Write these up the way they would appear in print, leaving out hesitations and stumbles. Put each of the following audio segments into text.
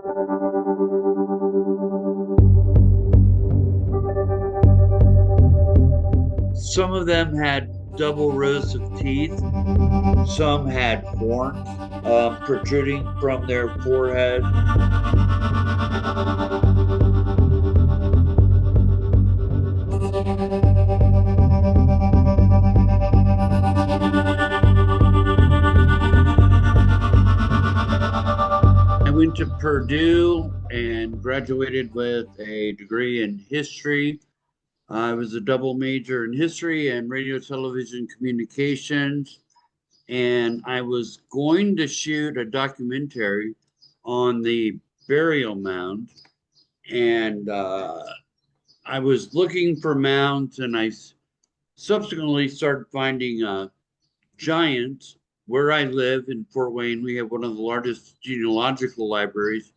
Some of them had double rows of teeth. Some had horns protruding from their forehead. I went to Purdue and graduated with a degree in history. I was a double major in history and radio, television, communications. And I was going to shoot a documentary on the burial mound. And I was looking for mounds, and I subsequently started finding giants where I live in Fort Wayne. We have one of the largest genealogical libraries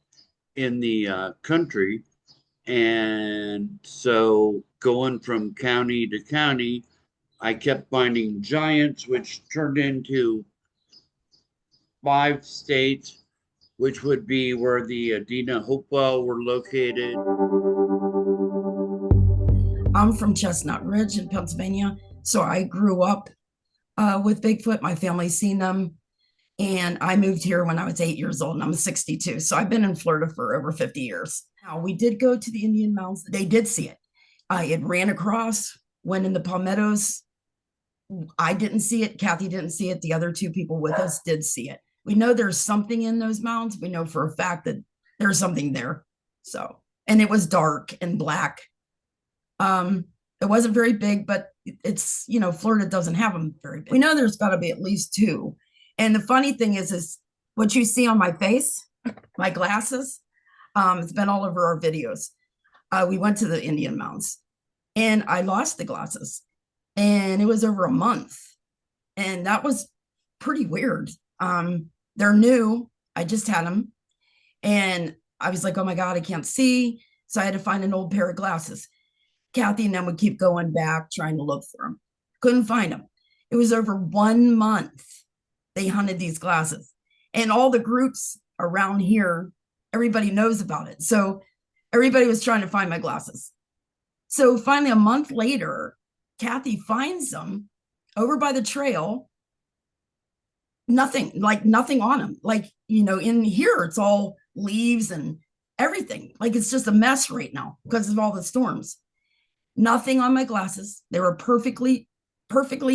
in the country. And so going from county to county, I kept finding giants, which turned into 5 states, which would be where the Adena Hopewell were located. I'm from Chestnut Ridge in Pennsylvania, so I grew up with Bigfoot. My family's seen them, and I moved here when I was 8 years old, and I'm 62. So I've been in Florida for over 50 years. Now, we did go to the Indian Mounds. They did see it. It ran across, went in the palmettos. I didn't see it. Kathy didn't see it. The other two people with us did see it. We know there's something in those mounds. We know for a fact that there's something there. So, and it was dark and black. It wasn't very big, but it's, Florida doesn't have them very big. We know there's got to be at least two. And the funny thing is what you see on my face, my glasses, it's been all over our videos. We went to the Indian Mounds and I lost the glasses, and it was over a month. And that was pretty weird. They're new. I just had them. And I was like, oh my God, I can't see. So I had to find an old pair of glasses. Kathy and them would keep going back, trying to look for them. Couldn't find them. It was over 1 month they hunted these glasses. And all the groups around here, everybody knows about it. So everybody was trying to find my glasses. So finally, a month later, Kathy finds them over by the trail. Nothing on them. In here, it's all leaves and everything. It's just a mess right now because of all the storms. Nothing on my glasses. They were perfectly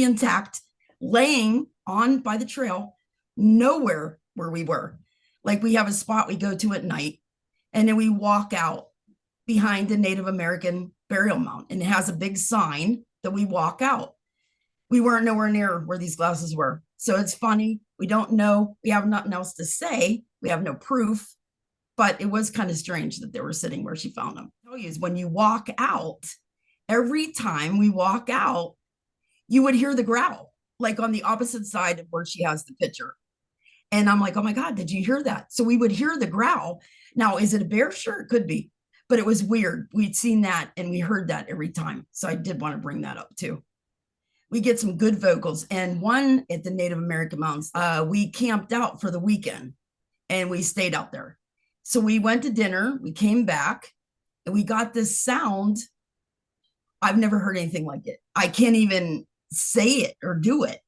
intact, laying on by the trail, nowhere where we were. We have a spot we go to at night, and then we walk out behind the Native American burial mound, and it has a big sign that we walk out. We weren't nowhere near where these glasses were. So it's funny. We don't know. We have nothing else to say. We have no proof, but it was kind of strange that they were sitting where she found them. I'll tell you is when you walk out, every time we walk out, you would hear the growl, on the opposite side of where she has the picture. And I'm like, oh my God, did you hear that? So we would hear the growl. Now, is it a bear? Sure, it could be, but it was weird. We'd seen that and we heard that every time. So I did want to bring that up too. We get some good vocals, and one at the Native American Mounds, we camped out for the weekend and we stayed out there. So we went to dinner, we came back, and we got this sound. I've never heard anything like it. I can't even say it or do it.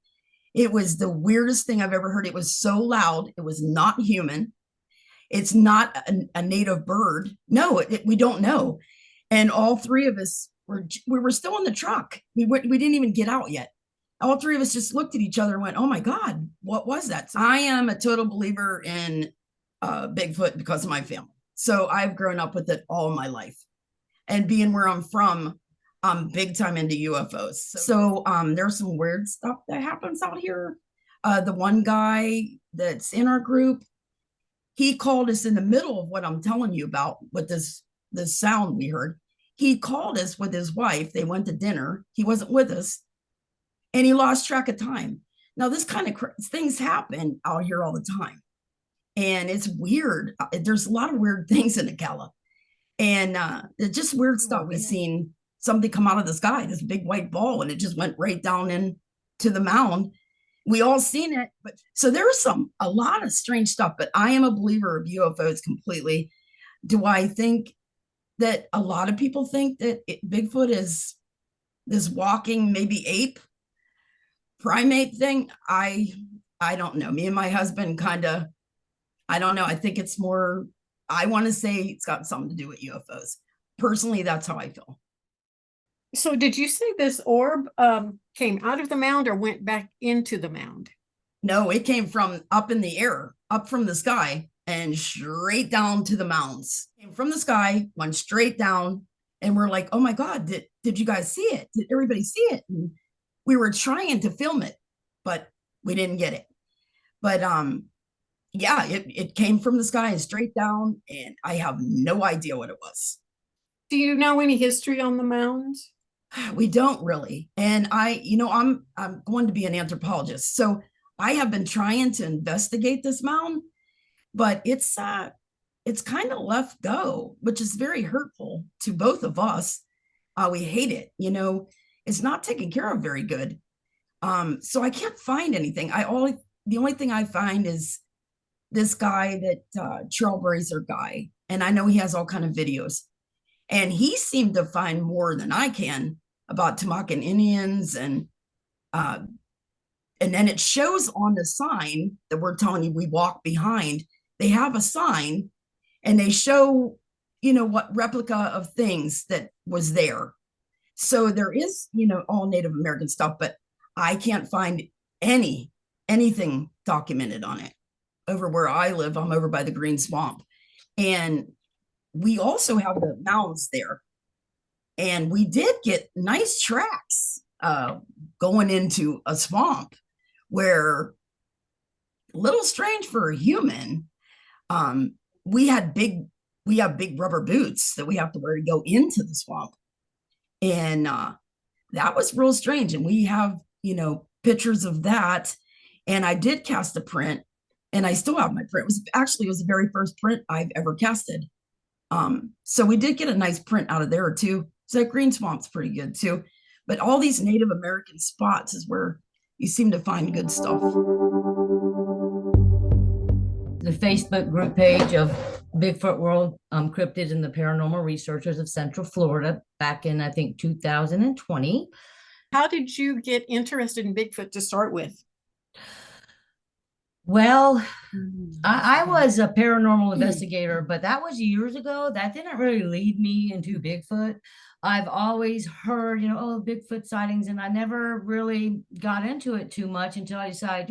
It was the weirdest thing I've ever heard. It was so loud. It was not human. It's not a native bird. No, we don't know. And all three of us we were still in the truck. We didn't even get out yet. All three of us just looked at each other and went, oh my God, what was that? So I am a total believer in Bigfoot because of my family. So I've grown up with it all my life. And being where I'm from, I'm big time into UFOs. So there's some weird stuff that happens out here. The one guy that's in our group, he called us in the middle of what I'm telling you about with this sound we heard. He called us with his wife. They went to dinner. He wasn't with us, and he lost track of time. Now, this kind of things happen out here all the time, and it's weird. There's a lot of weird things in Ocala, and it's just weird stuff. We've seen something come out of the sky, this big white ball, and it just went right down into the mound. we all seen it. But so there's a lot of strange stuff, but I am a believer of UFOs completely. Do I think that a lot of people think that Bigfoot is this walking, maybe ape primate thing? I don't know. Me and my husband kind of, I don't know. I think it's more, I want to say it's got something to do with UFOs. Personally, that's how I feel. So did you say this orb came out of the mound or went back into the mound? No, it came from up in the air, up from the sky, and straight down to the mounds. Came from the sky, went straight down, and we're like, "Oh my God, did you guys see it? Did everybody see it?" And we were trying to film it, but we didn't get it. But yeah, it came from the sky and straight down, and I have no idea what it was. Do you know any history on the mounds? We don't really. And I'm going to be an anthropologist. So I have been trying to investigate this mound, but it's kind of left go, which is very hurtful to both of us. We hate it, it's not taken care of very good. So I can't find anything. The only thing I find is this guy, that trailblazer guy, and I know he has all kind of videos, and he seemed to find more than I can about Tamaki Indians, and then it shows on the sign that we're telling you we walk behind. They have a sign, and they show, what replica of things that was there. So there is, all Native American stuff, but I can't find anything documented on it. Over where I live, I'm over by the Green Swamp. And we also have the mounds there. And we did get nice tracks going into a swamp where, a little strange for a human, we have big rubber boots that we have to wear to go into the swamp. And that was real strange. And we have, pictures of that. And I did cast a print, and I still have my print. It was the very first print I've ever casted. So we did get a nice print out of there too. So that Green Swamp's pretty good too. But all these Native American spots is where you seem to find good stuff. The Facebook group page of Bigfoot World Cryptids and the Paranormal Researchers of Central Florida back in, I think, 2020. How did you get interested in Bigfoot to start with? Well, I was a paranormal investigator, but that was years ago. That didn't really lead me into Bigfoot. I've always heard, Bigfoot sightings, and I never really got into it too much until I decided,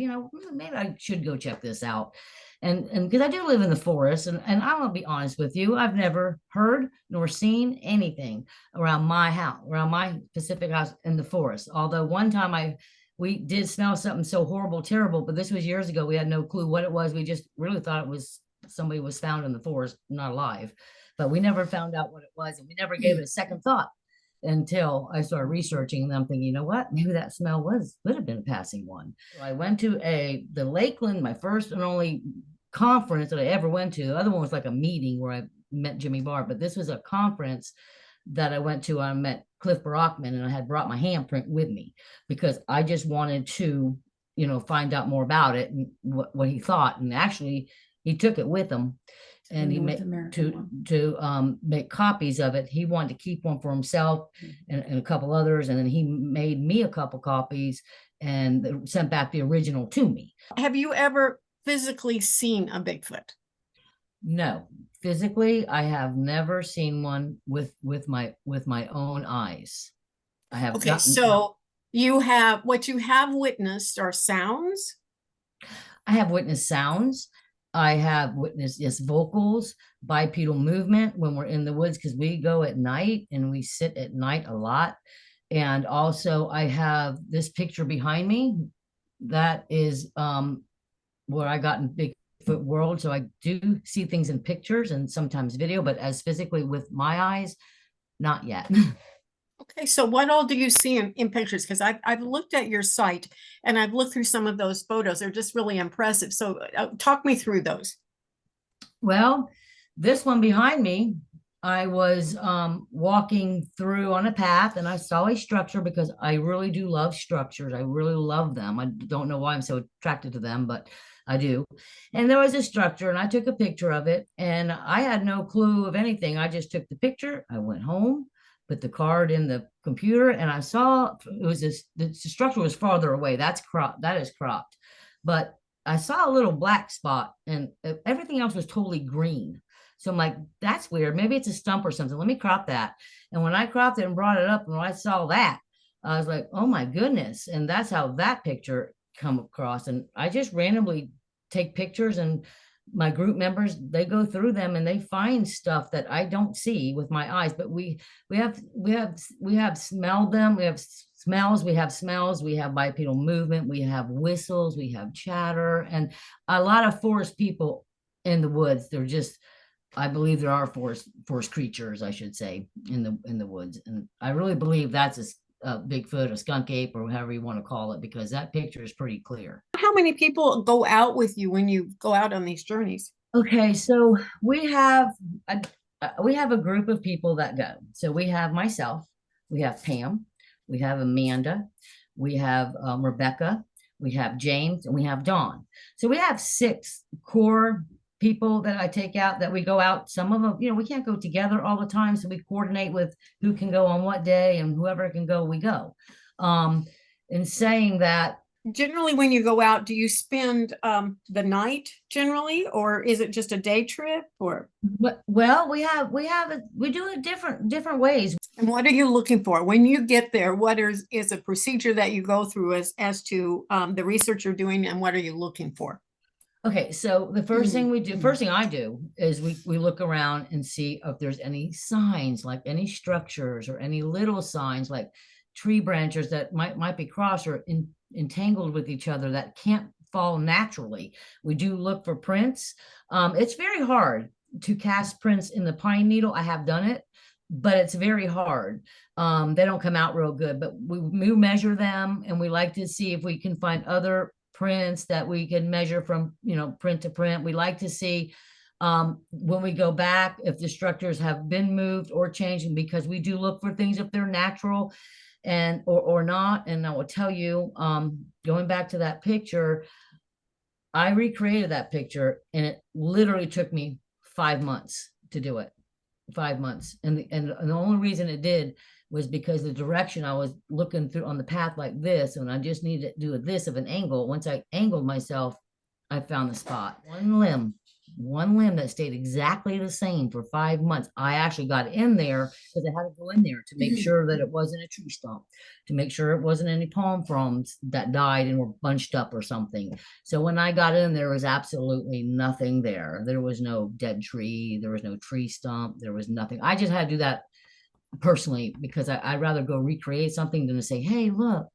maybe I should go check this out. And because I do live in the forest, and I'm gonna be honest with you, I've never heard nor seen anything around my house, around my Pacific house in the forest. Although one time we did smell something so horrible, terrible, but this was years ago. We had no clue what it was. We just really thought it was somebody was found in the forest, not alive. But we never found out what it was, and we never gave it a second thought until I started researching. And I'm thinking, you know what? Maybe that smell would have been a passing one. So I went to the Lakeland, my first and only conference that I ever went to. The other one was like a meeting where I met Jimmy Barr, but this was a conference that I went to. I met Cliff Brockman, and I had brought my handprint with me because I just wanted to, find out more about it and what he thought. And actually, he took it with him, and he made to make copies of it. He wanted to keep one for himself and a couple others, and then he made me a couple copies and sent back the original to me. Have you ever physically seen a Bigfoot? No, physically, I have never seen one with my own eyes. I have. Okay, so what you have witnessed are sounds. I have witnessed sounds. I have witnessed, yes, vocals, bipedal movement when we're in the woods, because we go at night and we sit at night a lot. And also I have this picture behind me that is where I got in Bigfoot World. So I do see things in pictures and sometimes video, but as physically with my eyes, not yet. Okay, so what all do you see in pictures? Because I've looked at your site and I've looked through some of those photos. They're just really impressive. So talk me through those. Well, this one behind me, I was walking through on a path and I saw a structure because I really do love structures. I really love them. I don't know why I'm so attracted to them, but I do. And there was a structure and I took a picture of it and I had no clue of anything. I just took the picture. I went home, put the card in the computer, and I saw it was this, the structure was farther away. That's cropped. That is cropped. But I saw a little black spot and everything else was totally green. So I'm like, that's weird. Maybe it's a stump or something. Let me crop that. And when I cropped it and brought it up, and when I saw that, I was like, oh my goodness. And that's how that picture come across. And I just randomly take pictures, and my group members, they go through them and they find stuff that I don't see with my eyes. But we have smelled them. We have smells. We have smells. We have bipedal movement. We have whistles. We have chatter, and a lot of forest people in the woods. They're just, I believe there are forest creatures, I should say, in the woods, and I really believe that's a Bigfoot, a skunk ape, or however you want to call it, because that picture is pretty clear. How many people go out with you when you go out on these journeys? Okay, so we have a group of people that go. So we have myself, we have Pam, we have Amanda, we have Rebecca, we have James, and we have Dawn. So we have 6 core people that I take out, that we go out. Some of them, we can't go together all the time, so we coordinate with who can go on what day, and whoever can go, we go. In saying that, Generally, when you go out, do you spend the night generally, or is it just a day trip? Or well, we do it different ways. and what are you looking for when you get there? What is a procedure that you go through as to the research you're doing, and what are you looking for? Okay, so the first thing I do is we look around and see if there's any signs, like any structures or any little signs like tree branches that might be crossed or entangled with each other that can't fall naturally. We do look for prints. It's very hard to cast prints in the pine needle. I have done it, but it's very hard. They don't come out real good, but we measure them, and we like to see if we can find other prints that we can measure from print to print. We like to see when we go back if the structures have been moved or changed, and because we do look for things if they're natural and or not. And I will tell you, going back to that picture, I recreated that picture, and it literally took me 5 months to do it. 5 months, and the only reason it did was because the direction I was looking through on the path like this, and I just needed to do this of an angle. Once I angled myself, I found the spot. One limb that stayed exactly the same for 5 months. I actually got in there because I had to go in there to make sure that it wasn't a tree stump, to make sure it wasn't any palm fronds that died and were bunched up or something. So when I got in, there was absolutely nothing there. There was no dead tree. There was no tree stump. There was nothing. I just had to do that personally because I'd rather go recreate something than to say, hey, look,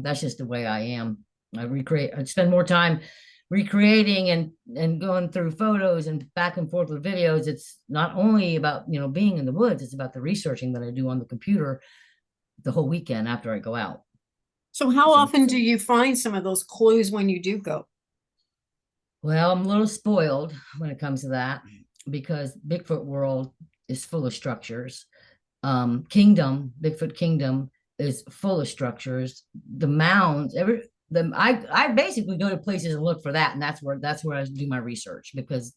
that's just the way I am. I'd spend more time recreating and going through photos and back and forth with videos. It's not only about, being in the woods, it's about the researching that I do on the computer the whole weekend after I go out. So how often do you find some of those clues when you do go? Well, I'm a little spoiled when it comes to that because Bigfoot world is full of structures. Bigfoot Kingdom is full of structures. The Mounds, I basically go to places and look for that, and that's where I do my research, because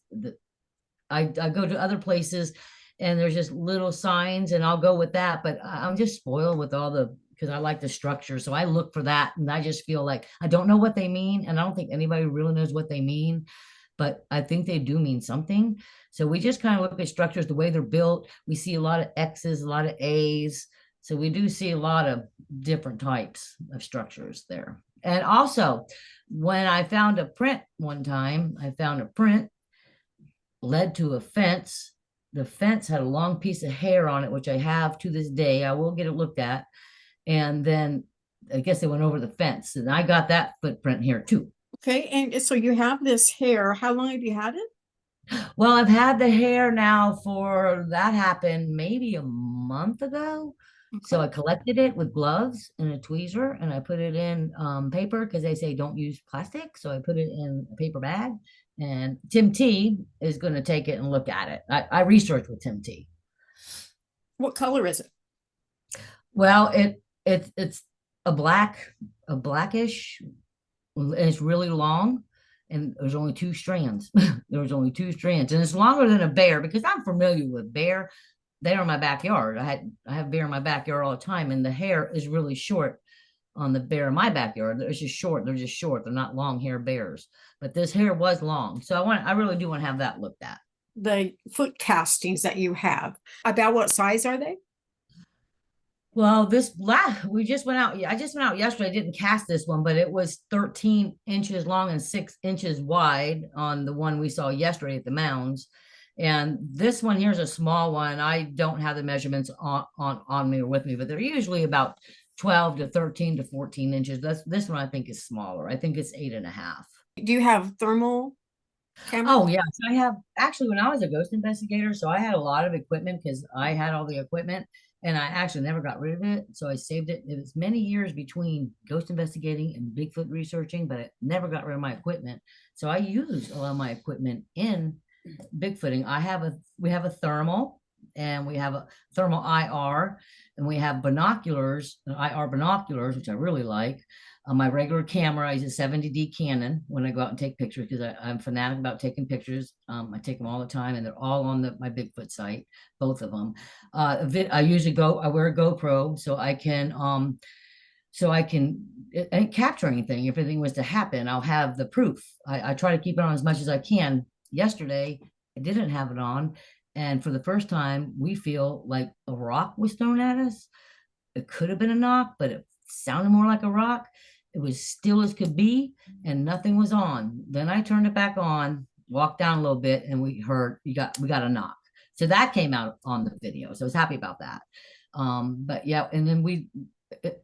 I go to other places and there's just little signs, and I'll go with that. But I'm just spoiled with because I like the structure, so I look for that, and I just feel like I don't know what they mean, and I don't think anybody really knows what they mean, but I think they do mean something. So we just kind of look at structures, the way they're built. We see a lot of X's, a lot of A's. So we do see a lot of different types of structures there. And also, when I found a print one time, led to a fence. The fence had a long piece of hair on it, which I have to this day. I will get it looked at. And then I guess they went over the fence, and I got that footprint here too. Okay, and so you have this hair. How long have you had it? Well, I've had the hair now that happened maybe a month ago. Okay. So I collected it with gloves and a tweezer, and I put it in paper because they say don't use plastic. So I put it in a paper bag, and Tim T is going to take it and look at it. I researched with Tim T. What color is it? Well, it's a blackish, and it's really long, and there's only two strands. There's only two strands, and it's longer than a bear because I'm familiar with bear. They're in my backyard. I have bear in my backyard all the time, and the hair is really short on the bear in my backyard. It's just short. They're just short. They're not long hair bears. But this hair was long, so I really do want to have that looked at. The foot castings that you have, about what size are they? Well, we just went out. I just went out yesterday. I didn't cast this one, but it was 13 inches long and 6 inches wide on the one we saw yesterday at the Mounds. And this one here is a small one. I don't have the measurements on me or with me, but they're usually about 12 to 13 to 14 inches. This one I think is smaller. I think it's 8.5. Do you have thermal camera? Oh yes, I have actually. When I was a ghost investigator, so I had a lot of equipment because I had all the equipment, and I actually never got rid of it. So I saved it. It was many years between ghost investigating and Bigfoot researching, but I never got rid of my equipment. So I used a lot of my equipment in Bigfooting. We have a thermal, and we have a thermal IR, and we have binoculars, IR binoculars, which I really like. My regular camera, I use a 70D Canon when I go out and take pictures because I'm fanatic about taking pictures. I take them all the time, and they're all on my Bigfoot site, both of them. I wear a GoPro so I can capture anything. If anything was to happen, I'll have the proof. I try to keep it on as much as I can. Yesterday, I didn't have it on, and for the first time, we feel like a rock was thrown at us. It could have been a knock, but it sounded more like a rock. It was still as could be, and nothing was on. Then I turned it back on, walked down a little bit, and we got a knock. So that came out on the video. So I was happy about that. But yeah, and then when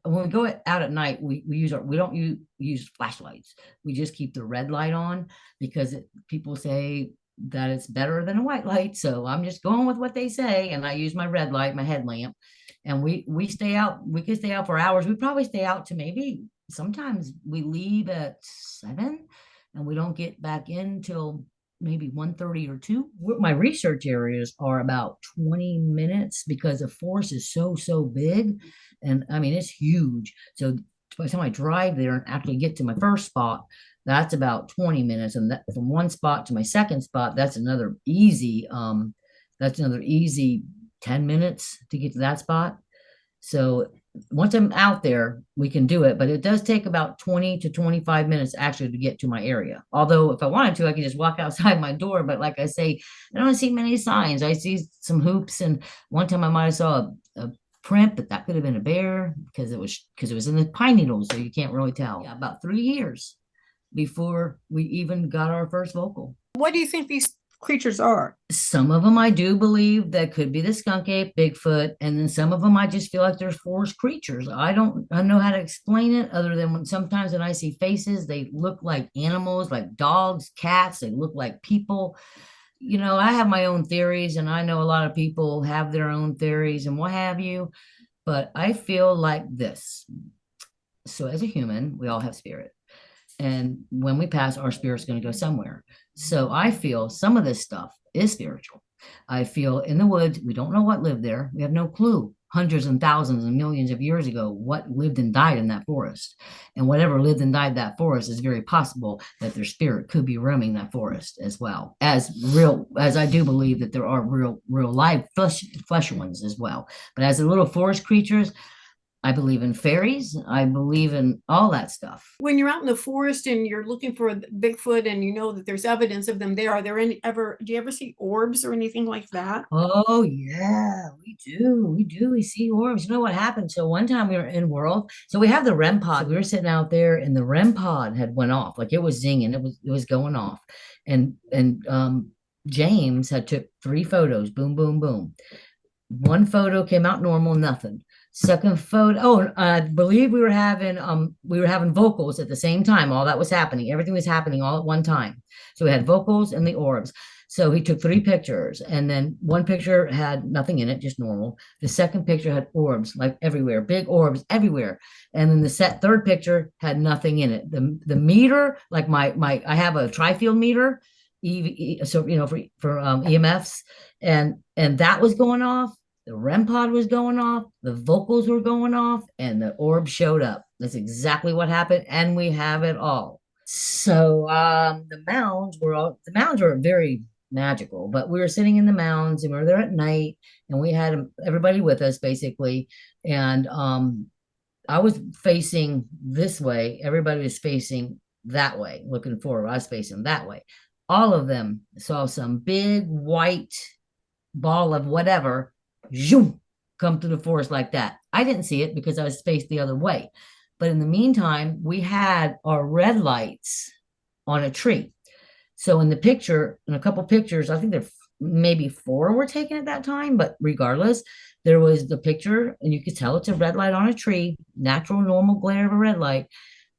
we go out at night, we don't use flashlights. We just keep the red light on because people say that it's better than a white light. So I'm just going with what they say, and I use my red light, my headlamp, and we stay out. We could stay out for hours. We probably stay out to maybe sometimes we leave at 7 and we don't get back in till maybe 1:30 or 2. My research areas are about 20 minutes because the forest is so big, and I mean it's huge. So by the time I drive there and actually get to my first spot, that's about 20 minutes, and that, from one spot to my second spot, that's another easy 10 minutes to get to that spot. So once I'm out there, we can do it, but it does take about 20 to 25 minutes actually to get to my area. Although if I wanted to, I could just walk outside my door. But like I say, I don't see many signs. I see some hoops, and one time I might have saw a print, but that could have been a bear because it was in the pine needles, so you can't really tell. Yeah, about 3 years before we even got our first vocal. What do you think these creatures are? Some of them I do believe that could be the skunk ape, Bigfoot, and then some of them I just feel like they're forest creatures. I don't know how to explain it other than sometimes when I see faces, they look like animals, like dogs, cats, they look like people. You know, I have my own theories, and I know a lot of people have their own theories and what have you, but I feel like this. So as a human, we all have spirit. And when we pass, our spirit's going to go somewhere. So I feel some of this stuff is spiritual. I feel in the woods, we don't know what lived there. We have no clue. Hundreds and thousands and millions of years ago, what lived and died in that forest. And whatever lived and died in that forest is very possible that their spirit could be roaming that forest as well. As I do believe that there are real live flesh ones as well. But as the little forest creatures, I believe in fairies. I believe in all that stuff. When you're out in the forest and you're looking for a Bigfoot and you know that there's evidence of them there, do you ever see orbs or anything like that? Oh yeah, we do. We see orbs. You know what happened? So one time we were in World. So we have the REM pod. We were sitting out there and the REM pod had went off. Like it was zinging. It was going off. And James had took 3 photos. Boom, boom, boom. One photo came out normal, nothing. Second photo, I believe we were having vocals at the same time. All that was happening. Everything was happening all at one time. So we had vocals and the orbs. So he took 3 pictures, and then one picture had nothing in it, just normal. The second picture had orbs, like everywhere, big orbs everywhere. And then the third picture had nothing in it. The meter, like I have a tri-field meter, so you know for EMFs, and that was going off. the REM pod was going off, the vocals were going off, and the orb showed up. That's exactly what happened, and we have it all. So the mounds were very magical, but we were sitting in the mounds and we were there at night, and we had everybody with us basically, and I was facing this way, everybody was facing that way, looking forward. I was facing that way. All of them saw some big white ball of whatever zoom, come through the forest like that. I didn't see it because I was faced the other way. But in the meantime, we had our red lights on a tree. So in the picture, in a couple pictures, I think there maybe 4 were taken at that time, but regardless, there was the picture and you could tell it's a red light on a tree, natural normal glare of a red light.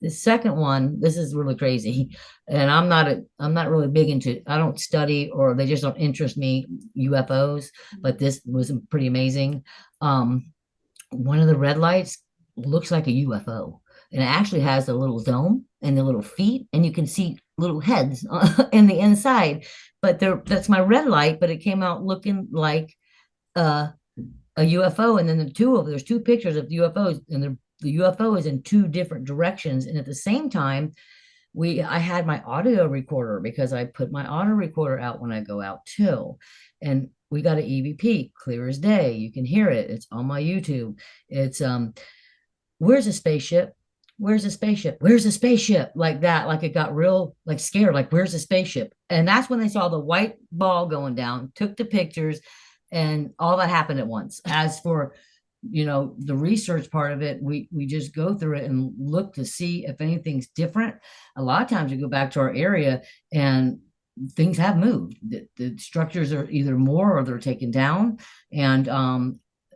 The second one, this is really crazy, and I'm not really big into, I don't study, or they just don't interest me, UFOs, but this was pretty amazing. One of the red lights looks like a UFO, and it actually has a little dome and the little feet, and you can see little heads in the inside. But that's my red light, but it came out looking like a UFO. And then there's 2 pictures of UFOs, and the UFO is in 2 different directions. And at the same time, I had my audio recorder, because I put my audio recorder out when I go out too. And we got an EVP, clear as day. You can hear it. It's on my YouTube. It's where's a spaceship? Where's a spaceship? Where's a spaceship? Like that, like it got real, like scared, like where's the spaceship? And that's when they saw the white ball going down, took the pictures, and all that happened at once. As for the research part of it, we just go through it and look to see if anything's different. A lot of times we go back to our area and things have moved. The structures are either more or they're taken down. And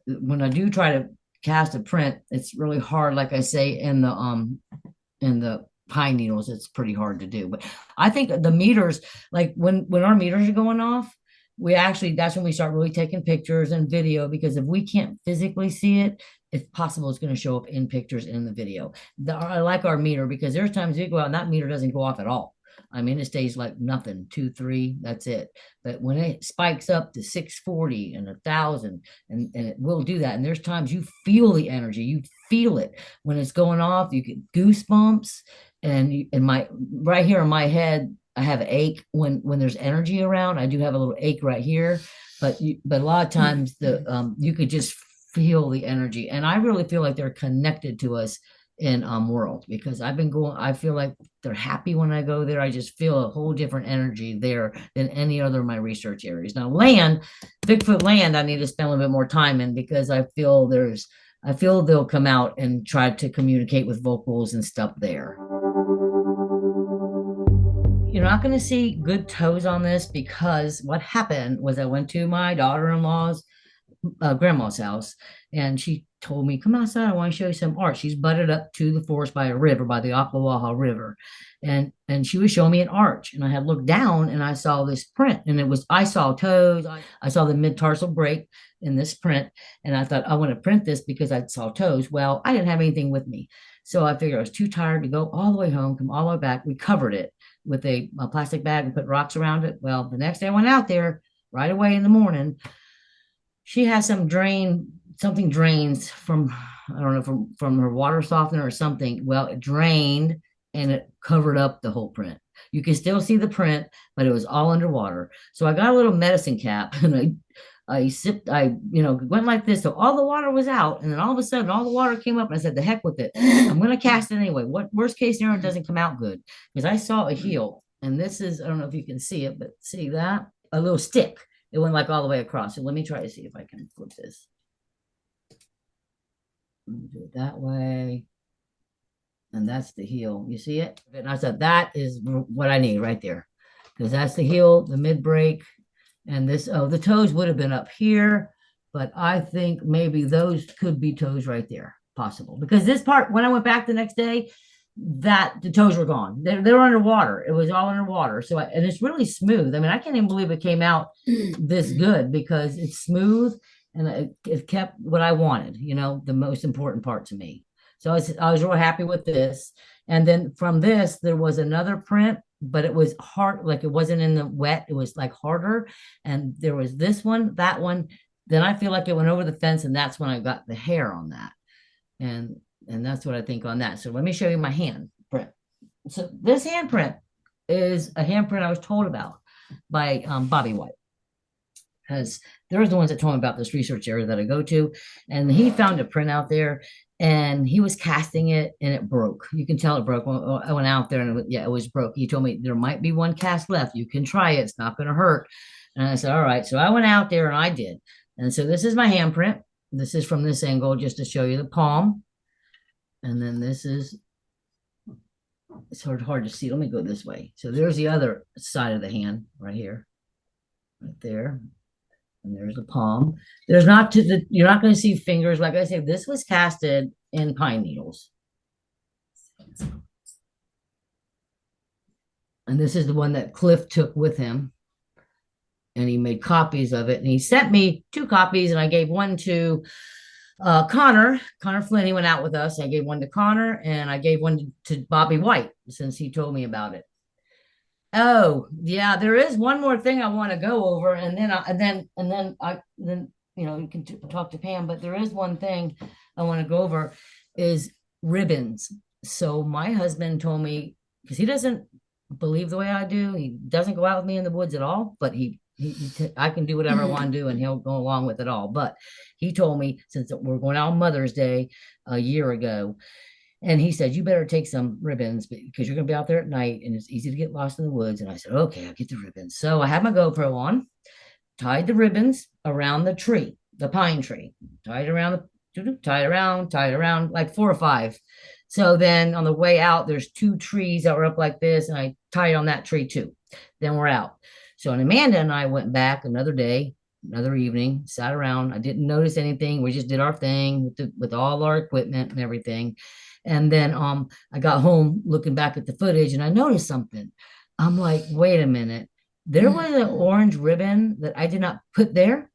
when I do try to cast a print, it's really hard, like I say, in the pine needles, it's pretty hard to do. But I think the meters, like when our meters are going off, that's when we start really taking pictures and video, because if we can't physically see it, it's possible it's going to show up in pictures in the video. I like our meter, because there's times we go out and that meter doesn't go off at all. I mean, it stays like nothing, 2, 3, that's it. But when it spikes up to 640 and 1,000, and it will do that. And there's times you feel the energy, you feel it when it's going off. You get goosebumps, and right here in my head, I have an ache when there's energy around. I do have a little ache right here, but a lot of times you could just feel the energy, and I really feel like they're connected to us in world, because I feel like they're happy when I go there. I just feel a whole different energy there than any other of my research areas. Now Bigfoot land, I need to spend a little bit more time in, because I feel they'll come out and try to communicate with vocals and stuff there. You're not going to see good toes on this, because what happened was I went to my daughter-in-law's grandma's house, and she told me, come outside, I want to show you some art. She's butted up to the forest by a river, by the Ocklawaha River, and she was showing me an arch, and I had looked down and I saw this print, and I saw toes. I saw the mid-tarsal break in this print, and I thought, I want to print this because I saw toes. Well, I didn't have anything with me, so I figured I was too tired to go all the way home, come all the way back. We covered it with a plastic bag and put rocks around it. Well, the next day I went out there right away in the morning. She has something drains from, I don't know, from her water softener or something. Well, it drained and it covered up the whole print. You can still see the print, but it was all underwater. So I got a little medicine cap, and I went like this. So all the water was out, and then all of a sudden all the water came up, and I said, the heck with it. I'm going to cast it anyway. What worst case scenario doesn't come out good? Because I saw a heel, and this is, I don't know if you can see it, but see that? A little stick. It went like all the way across. So let me try to see if I can flip this. Let me do it that way. And that's the heel. You see it? And I said, that is what I need right there. Because that's the heel, the mid break. And the toes would have been up here, but I think maybe those could be toes right there, possible. Because this part, when I went back the next day, the toes were gone. They were underwater. It was all underwater. So, and it's really smooth. I mean, I can't even believe it came out this good, because it's smooth and it kept what I wanted, the most important part to me. So I was really happy with this. And then from this, there was another print, but it was hard, like it wasn't in the wet. It was like harder. And there was this one, that one, then I feel like it went over the fence, and that's when I got the hair on that. And that's what I think on that. So let me show you my hand print. So this handprint is a handprint I was told about by Bobby White, because they're the ones that told me about this research area that I go to, and he found a print out there, and he was casting it, and it broke. You can tell it broke. I went out there, and it was broke. He told me there might be one cast left. You can try it. It's not going to hurt. And I said, all right. So I went out there and I did. And so this is my handprint. This is from this angle just to show you the palm. And then this is, it's hard to see. Let me go this way. So there's the other side of the hand right here, right there. And there's the palm. There's not you're not going to see fingers. Like I said, this was casted in pine needles. And this is the one that Cliff took with him. And he made copies of it. And he sent me 2 copies, and I gave one to Connor Flynn. He went out with us. I gave one to Connor, and I gave one to Bobby White, since he told me about it. Oh, yeah, there is one more thing I want to go over, and then you know, you can talk to Pam, but there is one thing I want to go over is ribbons. So my husband told me, because he doesn't believe the way I do, he doesn't go out with me in the woods at all, but I can do whatever I want to do, and he'll go along with it all. But he told me, since we're going out on Mother's Day a year ago, and he said, you better take some ribbons, because you're going to be out there at night and it's easy to get lost in the woods. And I said, okay, I'll get the ribbons. So I had my GoPro on, tied the ribbons around the tree, the pine tree, tied around like 4 or 5. So then on the way out, there's 2 trees that were up like this, and I tied on that tree too. Then we're out. So Amanda and I went back another day, another evening, sat around. I didn't notice anything. We just did our thing with all our equipment and everything. And then I got home looking back at the footage, and I noticed something. I'm like, wait a minute. There was an orange ribbon that I did not put there.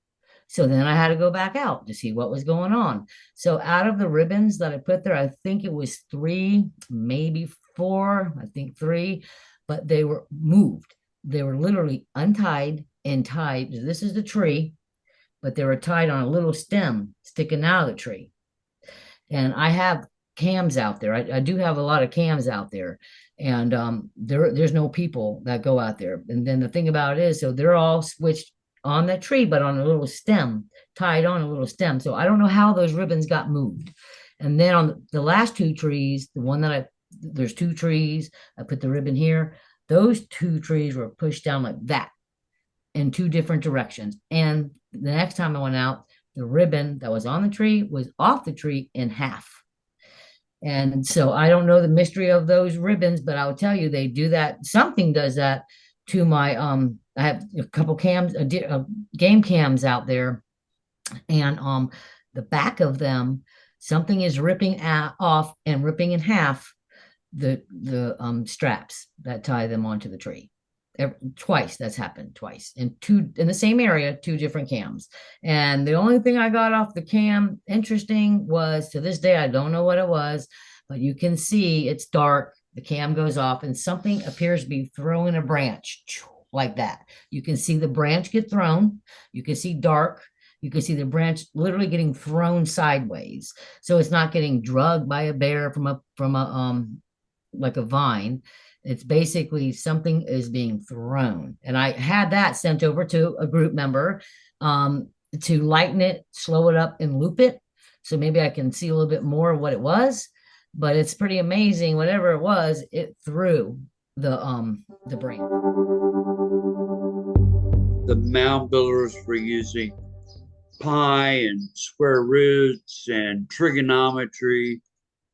So then I had to go back out to see what was going on. So out of the ribbons that I put there, I think it was 3, maybe 4, I think 3, but they were moved. They were literally untied and tied. This is the tree, but they were tied on a little stem sticking out of the tree. And I have cams out there. I do have a lot of cams out there, and there's no people that go out there. And then the thing about it is, so they're all switched on that tree, but on a little stem, tied on a little stem. So I don't know how those ribbons got moved. And then on the last 2 trees, the one that there's 2 trees, I put the ribbon here. Those 2 trees were pushed down like that in 2 different directions. And the next time I went out, the ribbon that was on the tree was off the tree in half. And so I don't know the mystery of those ribbons, but I'll tell you, they do that. Something does that to my, I have a couple cams, game cams out there, and the back of them, something is ripping off and ripping in half the straps that tie them onto the tree. Twice that's happened, twice in the same area, 2 different cams. And the only thing I got off the cam interesting was, to this day I don't know what it was, but you can see it's dark, the cam goes off, and something appears to be throwing a branch like that. You can see the branch get thrown, you can see dark, you can see the branch literally getting thrown sideways. So it's not getting drugged by a bear from a like a vine. It's basically something is being thrown. And I had that sent over to a group member to lighten it, slow it up, and loop it. So maybe I can see a little bit more of what it was. But it's pretty amazing. Whatever it was, it threw the brain. The mound builders were using pi and square roots and trigonometry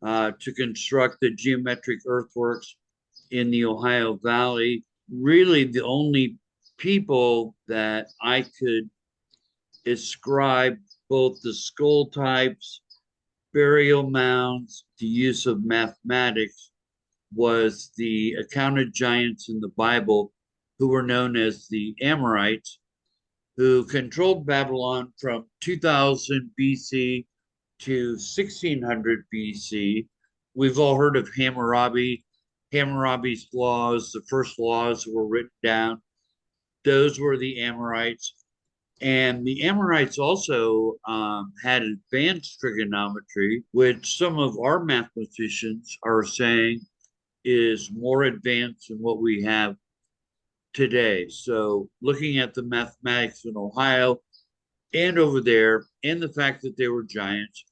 to construct the geometric earthworks in the Ohio Valley. Really, the only people that I could ascribe both the skull types, burial mounds, the use of mathematics was the accounted giants in the Bible, who were known as the Amorites, who controlled Babylon from 2000 BC to 1600 BC. We've all heard of Hammurabi. Hammurabi's laws, the first laws were written down. Those were the Amorites. And the Amorites also had advanced trigonometry, which some of our mathematicians are saying is more advanced than what we have today. So, looking at the mathematics in Ohio and over there, and the fact that they were giants,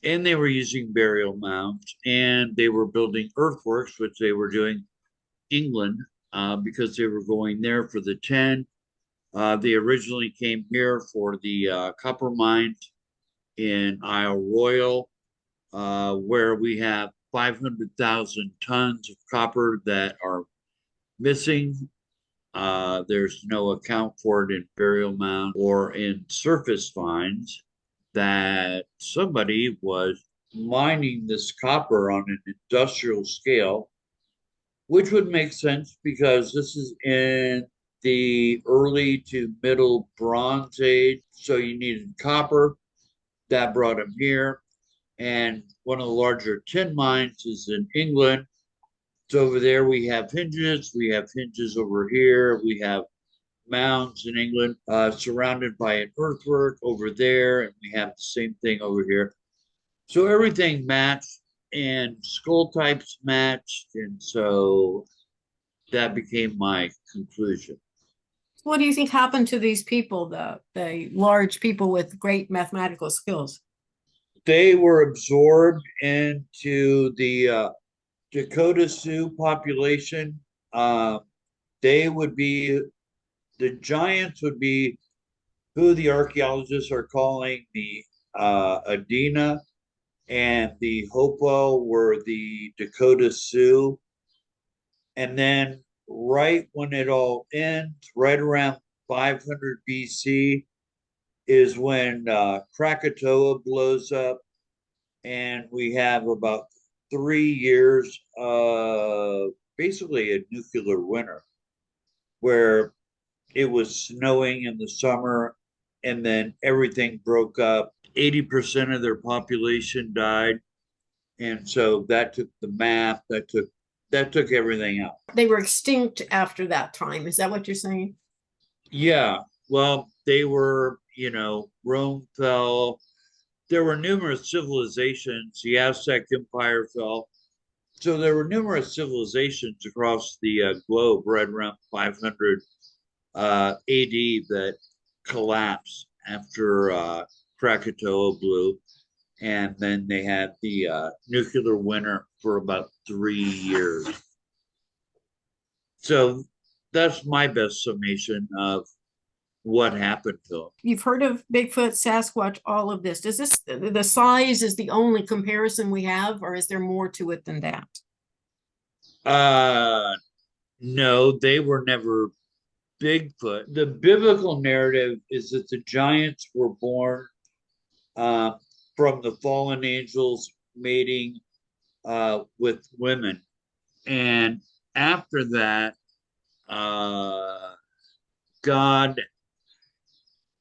and they were using burial mounds, and they were building earthworks, which they were doing England because they were going there for the 10. They originally came here for the copper mines in Isle Royal, where we have 500,000 tons of copper that are missing. There's no account for it in burial mound or in surface finds that somebody was mining this copper on an industrial scale, which would make sense because this is in the early to middle Bronze Age. So you needed copper. That brought them here. And one of the larger tin mines is in England. So over there we have hinges. We have hinges over here. We have mounds in England, surrounded by an earthwork over there. And we have the same thing over here. So everything matched and skull types matched. And so that became my conclusion. What do you think happened to these people, the large people with great mathematical skills? They were absorbed into the Dakota Sioux population. They would be, the giants would be who the archaeologists are calling the Adena, and the Hopewell were the Dakota Sioux. And then right when it all ends, right around 500 BC, is when Krakatoa blows up, and we have about 3 years of basically a nuclear winter where it was snowing in the summer and then everything broke up. 80% of their population died. And so that took the math, that took everything out. They were extinct after that time. Is that what you're saying? Yeah. Well, they were, Rome fell. There were numerous civilizations. The Aztec Empire fell. So there were numerous civilizations across the globe right around 500 AD that collapsed after Krakatoa blew. And then they had the nuclear winter for about 3 years. So that's my best summation of what happened to them. You've heard of Bigfoot, Sasquatch, all of this. Does the size is the only comparison we have, or is there more to it than that? No, they were never Bigfoot. The biblical narrative is that the giants were born from the fallen angels mating with women. And after that, God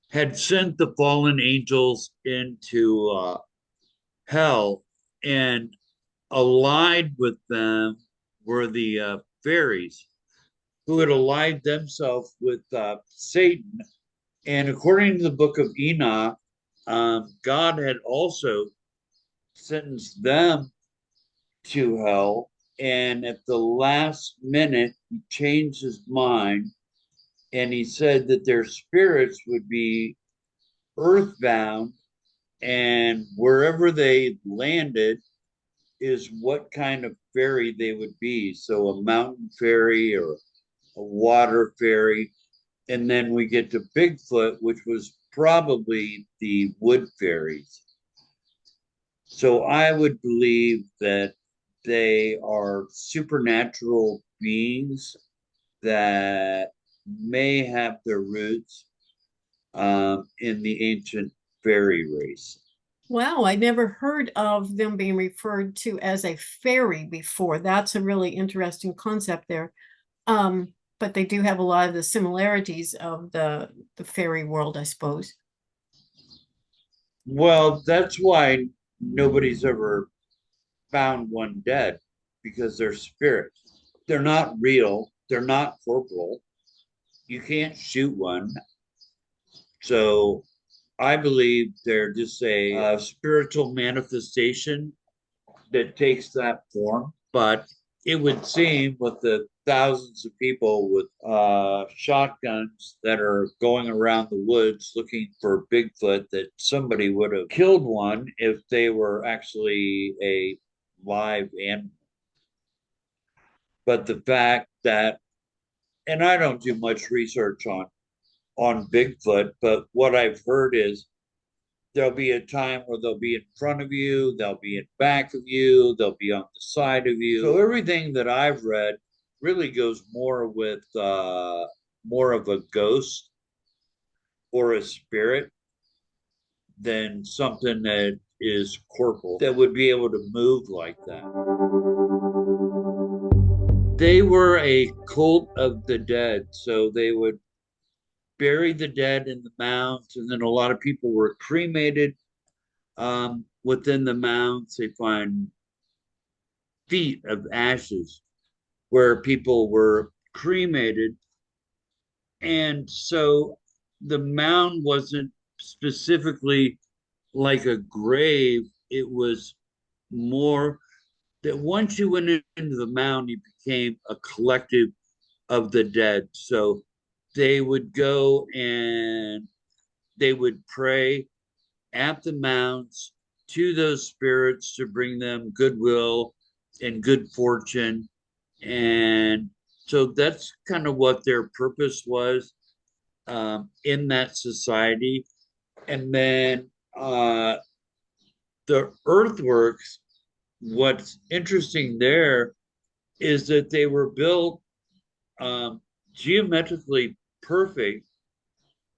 had sent the fallen angels into hell, and allied with them were the fairies, who had allied themselves with Satan. And according to the book of Enoch, God had also sentenced them to hell. And at the last minute, he changed his mind, and he said that their spirits would be earthbound, and wherever they landed is what kind of fairy they would be. So a mountain fairy or a water fairy. And then we get to Bigfoot, which was probably the wood fairies. So I would believe that they are supernatural beings that may have their roots in the ancient fairy race. Wow, I never heard of them being referred to as a fairy before. That's a really interesting concept there. But they do have a lot of the similarities of the fairy world, I suppose. Well, that's why nobody's ever found one dead, because they're spirits. They're not real. They're not corporal. You can't shoot one. So I believe they're just a spiritual manifestation that takes that form. But it would seem with the thousands of people with shotguns that are going around the woods looking for Bigfoot that somebody would have killed one if they were actually a live animal. But the fact that, and I don't do much research on Bigfoot, but what I've heard is there'll be a time where they'll be in front of you, they'll be in back of you, they'll be on the side of you. So everything that I've read really goes more with more of a ghost or a spirit than something that is corporal that would be able to move like that. They were a cult of the dead, so they would bury the dead in the mounds, and then a lot of people were cremated. Within the mounds, they find feet of ashes where people were cremated. And so the mound wasn't specifically like a grave, it was more that once you went into the mound, you became a collective of the dead. So they would go and they would pray at the mounds to those spirits to bring them goodwill and good fortune. And so that's kind of what their purpose was in that society. And then the earthworks, what's interesting there is that they were built geometrically perfect,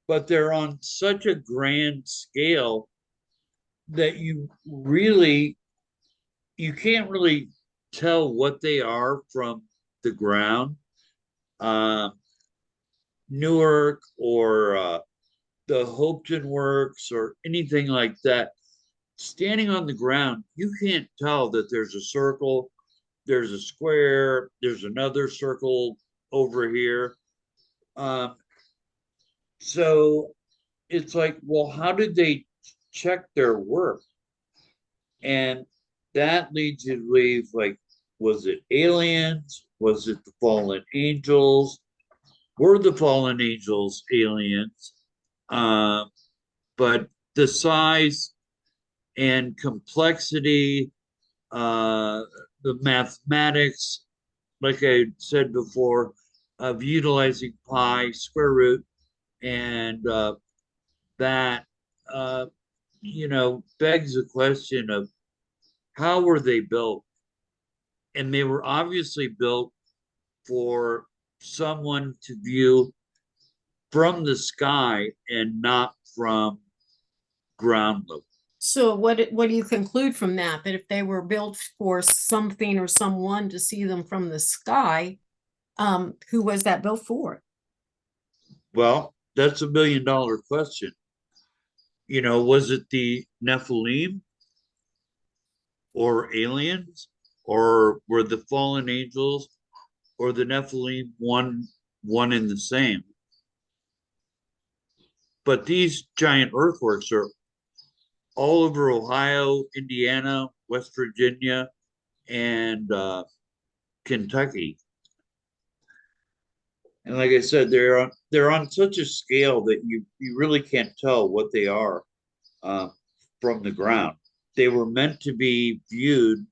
but they're on such a grand scale that you can't really tell what they are from the ground. Newark or the Hopeton Works or anything like that, standing on the ground, you can't tell that there's a circle, there's a square, there's another circle over here. So it's like, well, how did they check their work? And that leads you to believe, like, was it aliens? Was it the fallen angels? Were the fallen angels aliens? But the size and complexity, the mathematics, like I said before, of utilizing pi, square root, and that, begs the question of how were they built? And they were obviously built for someone to view from the sky and not from ground level. So what do you conclude from that? That if they were built for something or someone to see them from the sky, who was that built for? Well, that's $1 million question. Was it the Nephilim or aliens, or were the fallen angels or the Nephilim one and the same? But these giant earthworks are all over Ohio, Indiana, West Virginia, and Kentucky. And like I said, they're on such a scale that you really can't tell what they are from the ground. They were meant to be viewed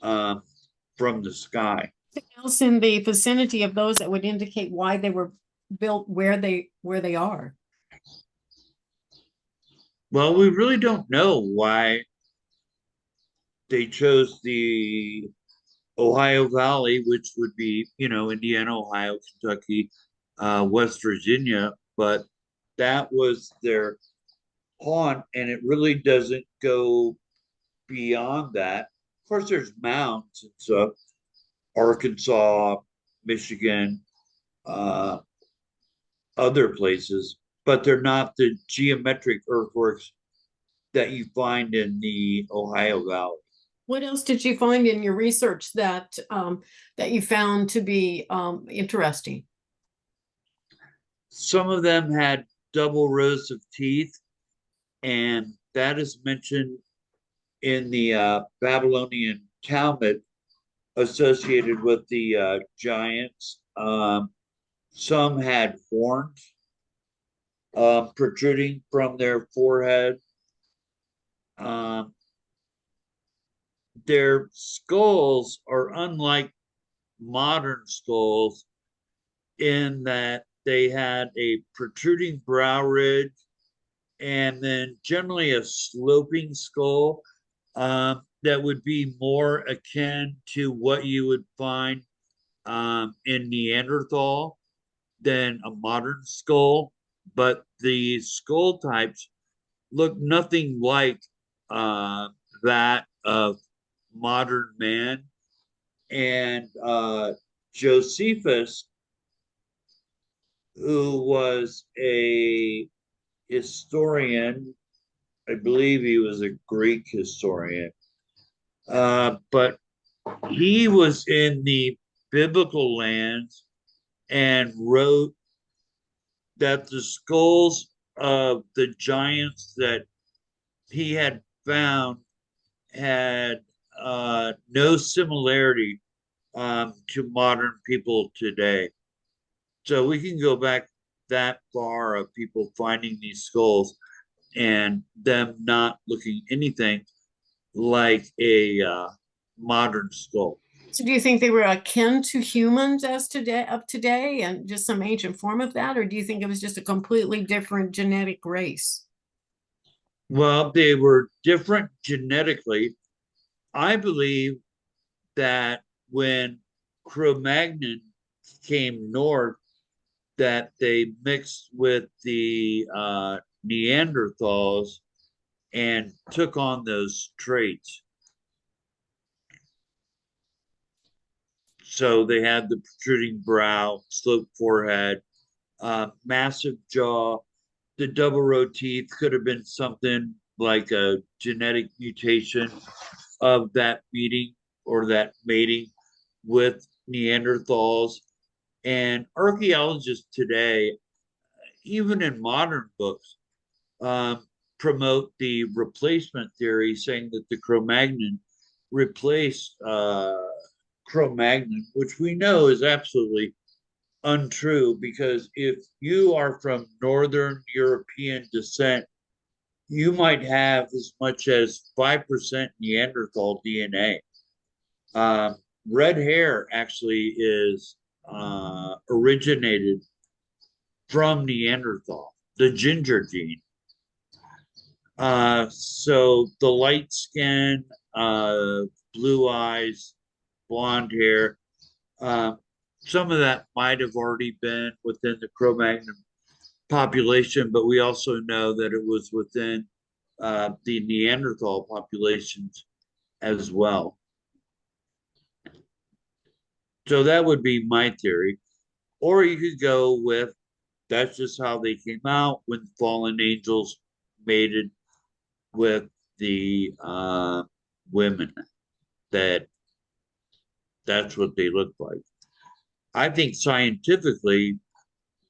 from the sky. Anything else in the vicinity of those that would indicate why they were built where they are? Well, we really don't know why they chose the Ohio Valley, which would be, Indiana, Ohio, Kentucky, West Virginia, but that was their haunt, and it really doesn't go beyond that. Of course, there's mounds and stuff, Arkansas, Michigan, other places, but they're not the geometric earthworks that you find in the Ohio Valley. What else did you find in your research that you found to be interesting? Some of them had double rows of teeth, and that is mentioned in the Babylonian Talmud associated with the giants. Some had horns protruding from their forehead. Their skulls are unlike modern skulls in that they had a protruding brow ridge and then generally a sloping skull that would be more akin to what you would find in Neanderthal than a modern skull. But the skull types look nothing like that of modern man. And Josephus, who was a historian, I believe he was a Greek historian, but he was in the biblical lands and wrote that the skulls of the giants that he had found had no similarity to modern people today. So we can go back that far of people finding these skulls and them not looking anything like a modern skull. So do you think they were akin to humans as today of today and just some ancient form of that, or do you think it was just a completely different genetic race? Well, they were different genetically. I believe that when Cro-Magnon came north, that they mixed with the Neanderthals and took on those traits. So they had the protruding brow, sloped forehead, massive jaw. The double row teeth could have been something like a genetic mutation of that meeting or that mating with Neanderthals. And archaeologists today, even in modern books, promote the replacement theory, saying that the Cro-Magnon replaced Cro-Magnon, which we know is absolutely untrue, because if you are from Northern European descent, you might have as much as 5% Neanderthal DNA. Red hair actually is originated from Neanderthal, the ginger gene. So the light skin, blue eyes, blonde hair, some of that might have already been within the Cro-Magnon population, but we also know that it was within the Neanderthal populations as well. So that would be my theory. Or you could go with that's just how they came out when fallen angels mated with the women, that's what they look like. I think scientifically,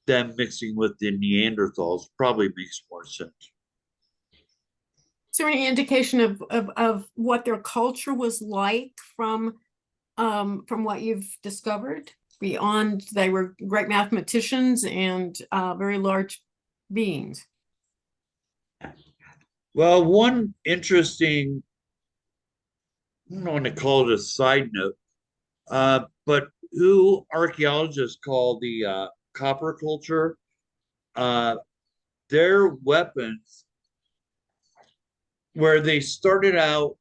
them mixing with the Neanderthals probably makes more sense. Is there any indication of what their culture was like from what you've discovered? Beyond they were great mathematicians and very large beings. Well, one interesting, I don't want to call it a side note, but who archaeologists call the copper culture, their weapons, where they started out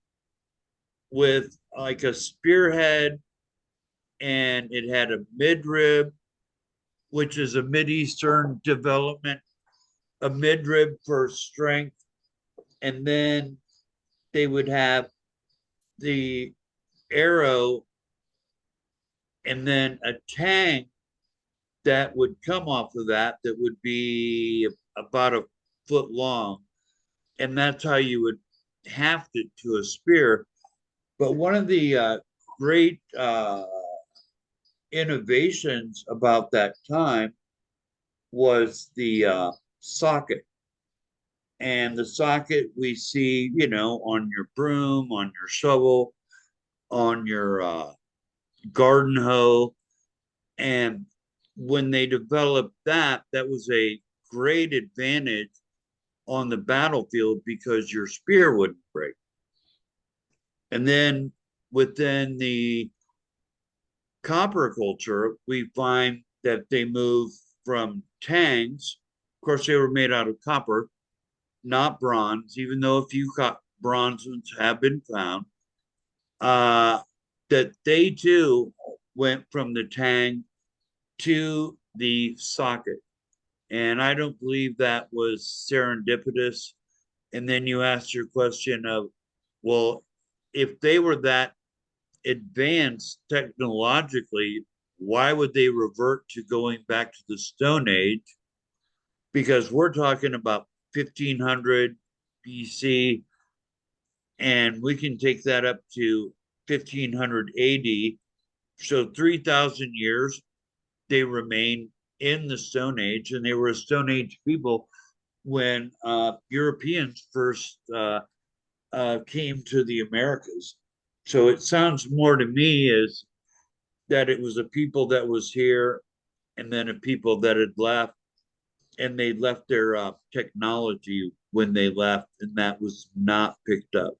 with like a spearhead and it had a midrib, which is a Mideastern development, a midrib for strength, and then they would have the arrow and then a tang that would come off of that would be about a foot long, and that's how you would haft it to a spear. But one of the great innovations about that time was the socket. And the socket we see, on your broom, on your shovel, on your garden hoe. And when they developed that, that was a great advantage on the battlefield because your spear wouldn't break. And then within the copper culture, we find that they move from tangs. Of course, they were made out of copper, not bronze, even though a few bronze ones have been found. That they too went from the tang to the socket. And I don't believe that was serendipitous. And then you asked your question of, well, if they were that advanced technologically, why would they revert to going back to the Stone Age? Because we're talking about 1500 BC, and we can take that up to 1500 AD. So 3,000 years they remain in the Stone Age, and they were a Stone Age people when Europeans first came to the Americas. So it sounds more to me as that it was a people that was here and then a people that had left, and they left their technology when they left, and that was not picked up.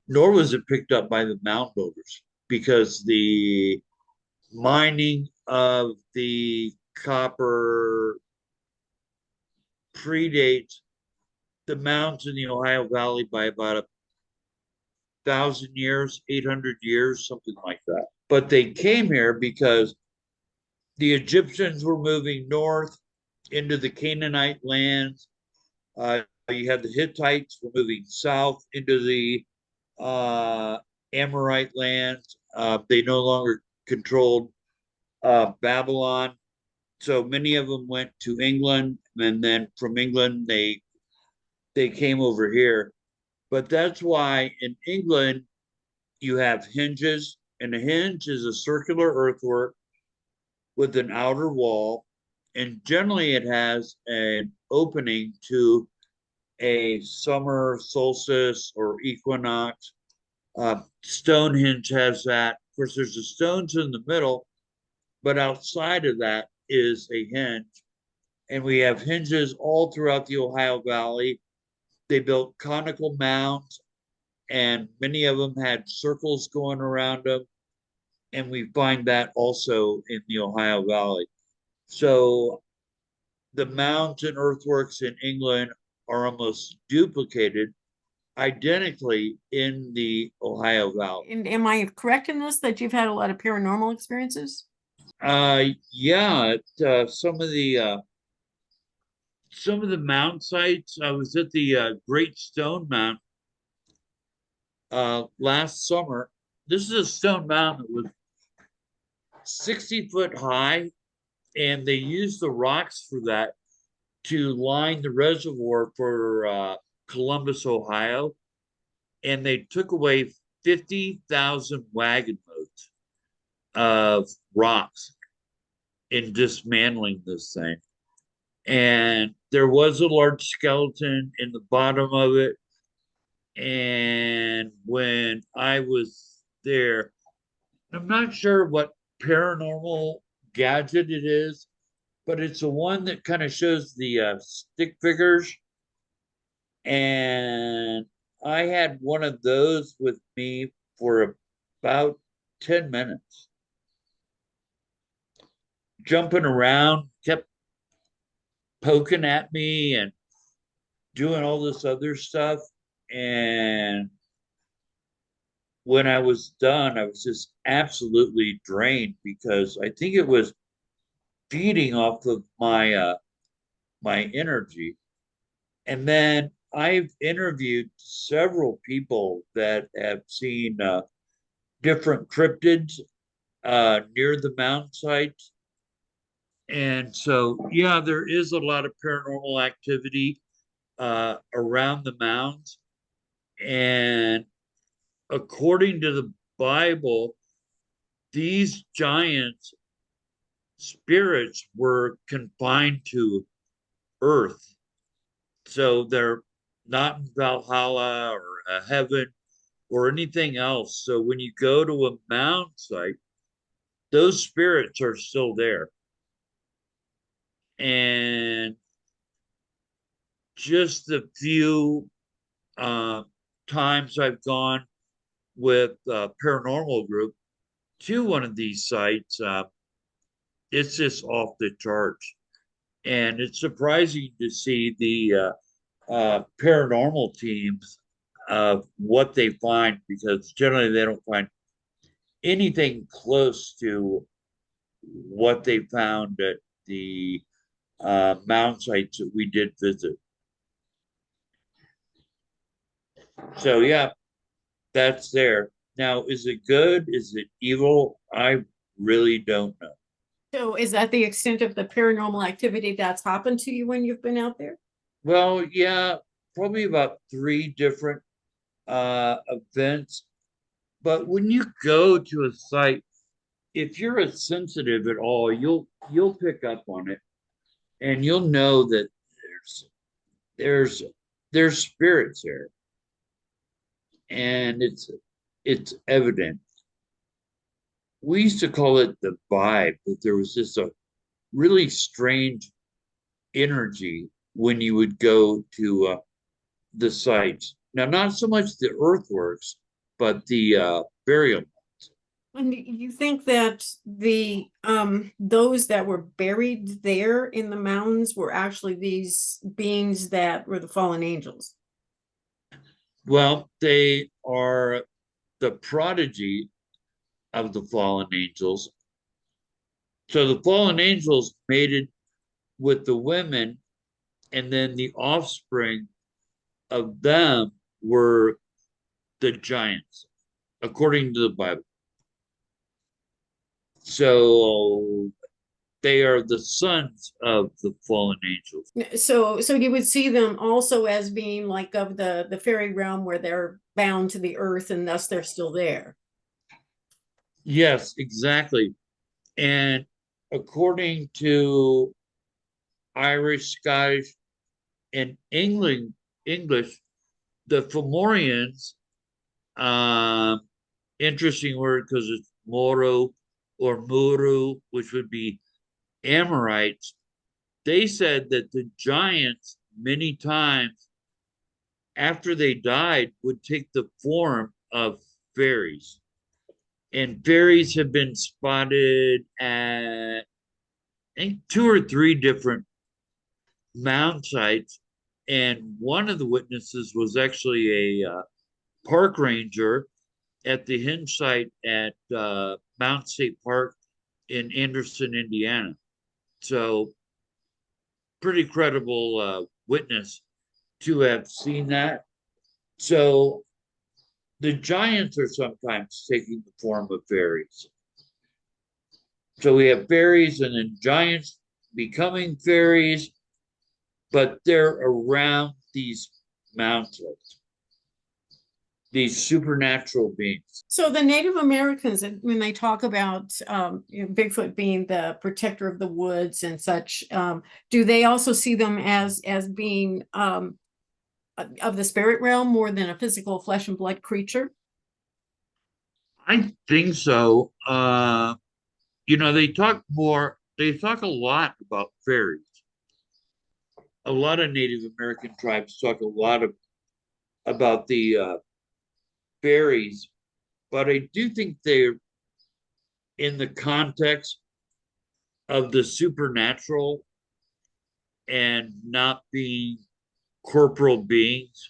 Nor was it picked up by the mound builders because the mining of the copper predates the mounds in the Ohio Valley by about 1,000 years, 800 years, something like that. But they came here because the Egyptians were moving north into the Canaanite lands. You had the Hittites were moving south into the Amorite lands. They no longer controlled Babylon. So many of them went to England, and then from England they came over here. But that's why in England you have hinges, and a hinge is a circular earthwork with an outer wall, and generally it has an opening to a summer solstice or equinox. Stonehenge has that. Of course, there's the stones in the middle, but outside of that is a hinge. And we have hinges all throughout the Ohio Valley. They built conical mounds, and many of them had circles going around them. And we find that also in the Ohio Valley. So the mounds and earthworks in England are almost duplicated identically in the Ohio Valley. And am I correct in this that you've had a lot of paranormal experiences? Yeah, some of the mound sites. I was at the Great Stone Mound last summer. This is a stone mound that was 60 foot high, and they used the rocks for that to line the reservoir for Columbus, Ohio. And they took away 50,000 wagon loads of rocks in dismantling this thing. And there was a large skeleton in the bottom of it. And when I was there, I'm not sure what paranormal gadget it is, but it's the one that kind of shows the stick figures. And I had one of those with me for about 10 minutes, jumping around, kept poking at me and doing all this other stuff. And when I was done, I was just absolutely drained because I think it was feeding off of my energy. And then I've interviewed several people that have seen different cryptids near the mound sites. And so, yeah, there is a lot of paranormal activity around the mounds. And according to the Bible, these giant spirits were confined to earth. So they're not in Valhalla or a heaven or anything else. So when you go to a mound site, those spirits are still there. And just the few uh, times I've gone with a paranormal group to one of these sites, it's just off the charts. And it's surprising to see the paranormal teams of what they find, because generally they don't find anything close to what they found at the mound sites that we did visit. So yeah, that's there. Now, is it good? Is it evil? I really don't know. So is that the extent of the paranormal activity that's happened to you when you've been out there? Well, yeah, probably about 3 different events. But when you go to a site, if you're as sensitive at all, you'll pick up on it, and you'll know that there's there's spirits there, and it's evident. We used to call it the vibe, but there was just a really strange energy when you would go to the sites. Now, not so much the earthworks, but the burial. And you think that the those that were buried there in the mountains were actually these beings that were the fallen angels? Well, they are the prodigy of the fallen angels. So the fallen angels mated with the women, and then the offspring of them were the giants, according to the Bible. So they are the sons of the fallen angels. So you would see them also as being like of the fairy realm where they're bound to the earth and thus they're still there. Yes, exactly. And according to Irish, Scottish, and English, the Fomorians, interesting word because it's Moro or Muru, which would be Amorites. They said that the giants, many times after they died, would take the form of fairies. And fairies have been spotted at, I think, 2 or 3 different mound sites. And one of the witnesses was actually a park ranger at the hinge site at Mount State Park in Anderson, Indiana. So, pretty credible witness to have seen that. So, the giants are sometimes taking the form of fairies. So, we have fairies and then giants becoming fairies, but they're around these mountains, these supernatural beings. So the Native Americans, when they talk about Bigfoot being the protector of the woods and such, do they also see them as being of the spirit realm more than a physical flesh and blood creature? I think so. They talk a lot about fairies. A lot of Native American tribes talk a lot about the fairies, but I do think they're in the context of the supernatural and not being corporal beings,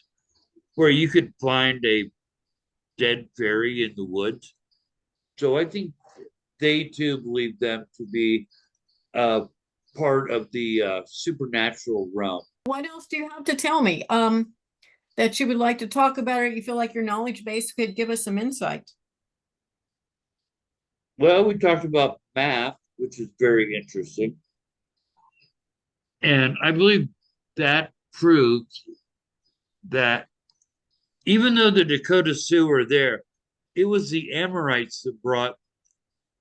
where you could find a dead fairy in the woods. So I think they too believe them to be part of the supernatural realm. What else do you have to tell me that you would like to talk about, or you feel like your knowledge base could give us some insight? Well, we talked about math, which is very interesting. And I believe that proves that even though the Dakota Sioux were there, it was the Amorites that brought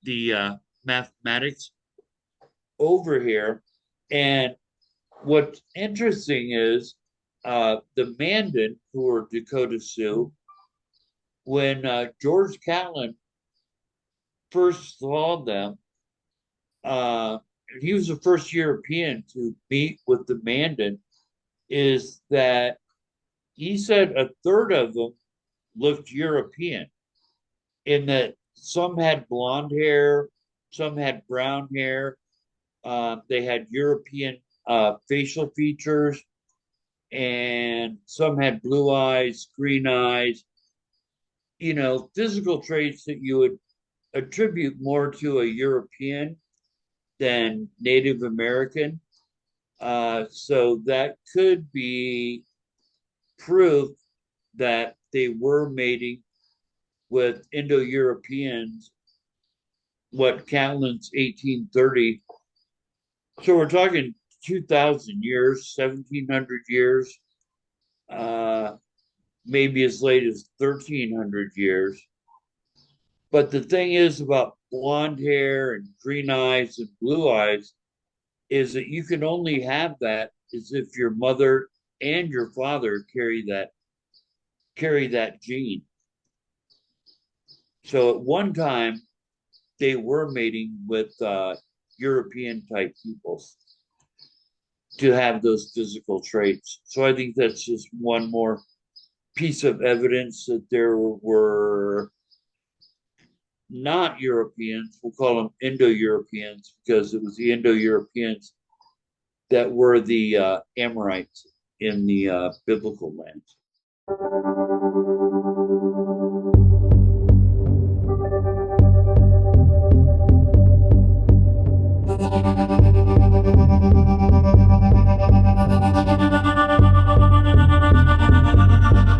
the mathematics over here. And what's interesting is the Mandan, who are Dakota Sioux, when George Catlin first saw them, uh, he was the first European to meet with the Mandan, is that he said a third of them looked European in that some had blonde hair, some had brown hair, they had European facial features, and some had blue eyes, green eyes, physical traits that you would attribute more to a European than Native American. So that could be proof that they were mating with Indo-Europeans, what Catlin's 1830. So we're talking 2,000 years, 1,700 years, uh, maybe as late as 1,300 years. But the thing is about blonde hair and green eyes and blue eyes is that you can only have that as if your mother and your father carry that gene. So at one time they were mating with European type peoples to have those physical traits. So I think that's just one more piece of evidence that there were not Europeans, we'll call them Indo-Europeans, because it was the Indo-Europeans that were the Amorites in the biblical lands.